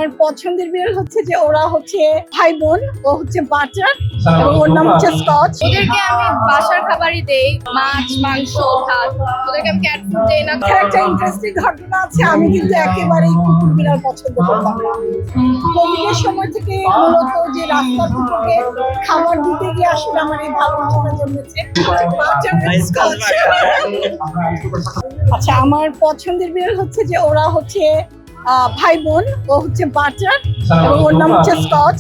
আমার পছন্দের বিড়াল হচ্ছে যে ওরা হচ্ছে ভাই বোন। ও হচ্ছে বাটার এবং ওর নাম হচ্ছে স্কচ। ওদেরকে আমি বাসার খাবারই দেই, মাছ, মাংস, ভাত। ওদেরকে আমি ক্যাট ফুড দেই না। একটা ইন্টারেস্টিং ঘটনা আছে, আমি কিন্তু একেবারেই কুকুর বিড়াল পছন্দ করতাম না। কোভিডের সময় থেকে মূলত যে রাস্তার কুকুরকে খাবার দিতে গিয়ে আসলে আমার এই ভালোবাসাটা জন্মেছে। আচ্ছা, আমার পছন্দের বিড়াল হচ্ছে যে ওরা হচ্ছে ভাই বোন। ও হচ্ছে বাটার এবং ওর নাম হচ্ছে স্কচ।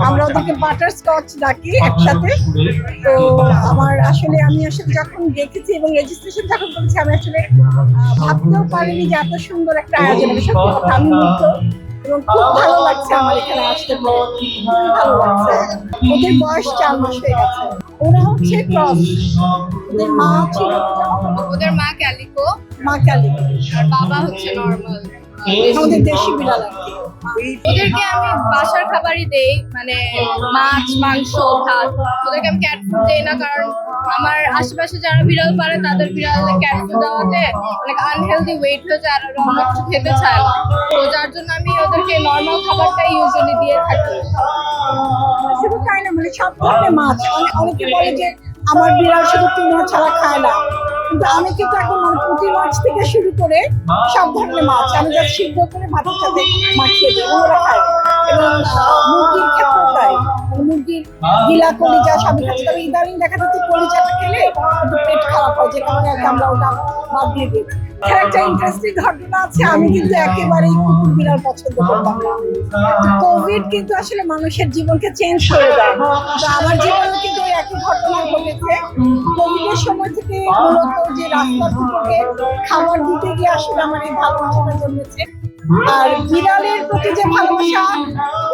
আমরা ওদেরকে বাটার স্কচ ডাকি একসাথে। তো আমি আসলে যখন দেখেছি এবং রেজিস্ট্রেশন যখন করেছি, আমি আসলে ভাবতেও পারিনি যে এত সুন্দর একটা আয়োজন হবে। সত্যি কথা, আমি মুগ্ধ এবং খুব ভালো লাগছে আমার এখানে আসতে পেরে। খুবই ভালো লাগছে। ওদের বয়স 4 মাস হয়ে গেছে। ওরা হচ্ছে ক্রস। ওদের মা ছিল ওদের মা ক্যালিকো, মা কালী, আর বাবা হচ্ছে নর্মাল। আমাদের দেশি বিড়াল আর কি। ওদেরকে আমি বাসার খাবারই দেই, মানে মাছ, মাংস, ভাত। ওদেরকে আমি ক্যাট ফুড দেই না, কারণ আমার আশেপাশে যারা বিড়াল পারে তাদের বিড়াল ক্যাট ফুড দেওয়াতে অনেক আনহেলদি ওয়েট হয়ে যায় আর ওরা অন্য কিছু খেতে চায় না। তো যার জন্য আমি ওদেরকে নর্মাল খাবারটাই ইউজুয়ালি দিয়ে থাকি। শুধু তাই না, মানে সব ধরনের মাছ। অনেকে বলে যে আমার বিড়াল শুধু টুনা ছাড়া খায় না, কিন্তু আমি কিন্তু এখন পুঁটি মাছ থেকে শুরু করে সব ধরনের মাছ আমি জাস্ট সিদ্ধ করে ভাতের সাথে মাখিয়ে দিই, ওরা খায়। এবং মুরগির ক্ষেত্রেও তাই, মুরগির গিলা কলিজা সবই খাচ্ছে। তবে ইদানিং দেখা যাচ্ছে কলিজাটা খেলে একটু পেট খারাপ হয়, যে কারণে আর কি আমরা ওটা বাদ দিয়ে দিই। একটা ইন্টারেস্টিং ঘটনা আছে, আমি কিন্তু একেবারেই কুকুর বিড়াল পছন্দ করতাম না। কোভিড কিন্তু আসলে মানুষের জীবনকে চেঞ্জ করে দেয়। তো আমার জীবনেও কিন্তু ওই একই ঘটনা ঘটেছে। কোভিডের সময় থেকে মূলত যে রাস্তার কুকুরকে খাবার দিতে গিয়ে আসলে আমার এই ভালোবাসাটা জন্মেছে। আর বিড়ালের প্রতি যে ভালোবাসা,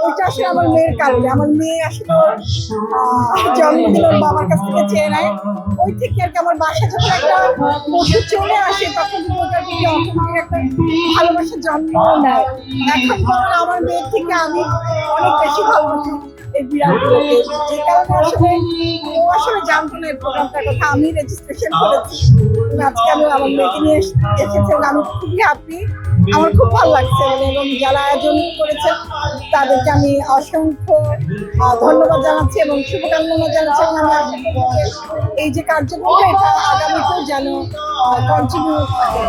ওইটা আসলে আমার মেয়ের কারণে। আমার মেয়ে আসলে জন্মদিন ওর বাবার কাছ থেকে চেয়ে নেয়। ওই থেকে আর কি আমার বাসায় যখন একটা পশু চলে আসে, তখন কিন্তু ওটার প্রতি অটোমেটিক একটা ভালোবাসা জন্ম নেয়। এখন বরং আমার মেয়ের থেকে আমি অনেক বেশি ভালোবাসি এই বিড়ালগুলোকে, যে কারণে ও আসলে জানতো না এই প্রোগ্রামটার কথা। আমি রেজিস্ট্রেশন করেছি, আজকে আমি আমার মেয়েকে নিয়ে এসেছি এবং আমি খুবই হ্যাপি। আমার খুব ভালো লাগছে এবং যারা আয়োজন করেছে তাদেরকে আমি অসংখ্য ধন্যবাদ জানাচ্ছি এবং শুভকামনা জানাচ্ছি। এবং আমি আশা করি এই যে কার্যক্রমটা, এটা আগামীতেও যেন কন্টিনিউ থাকে।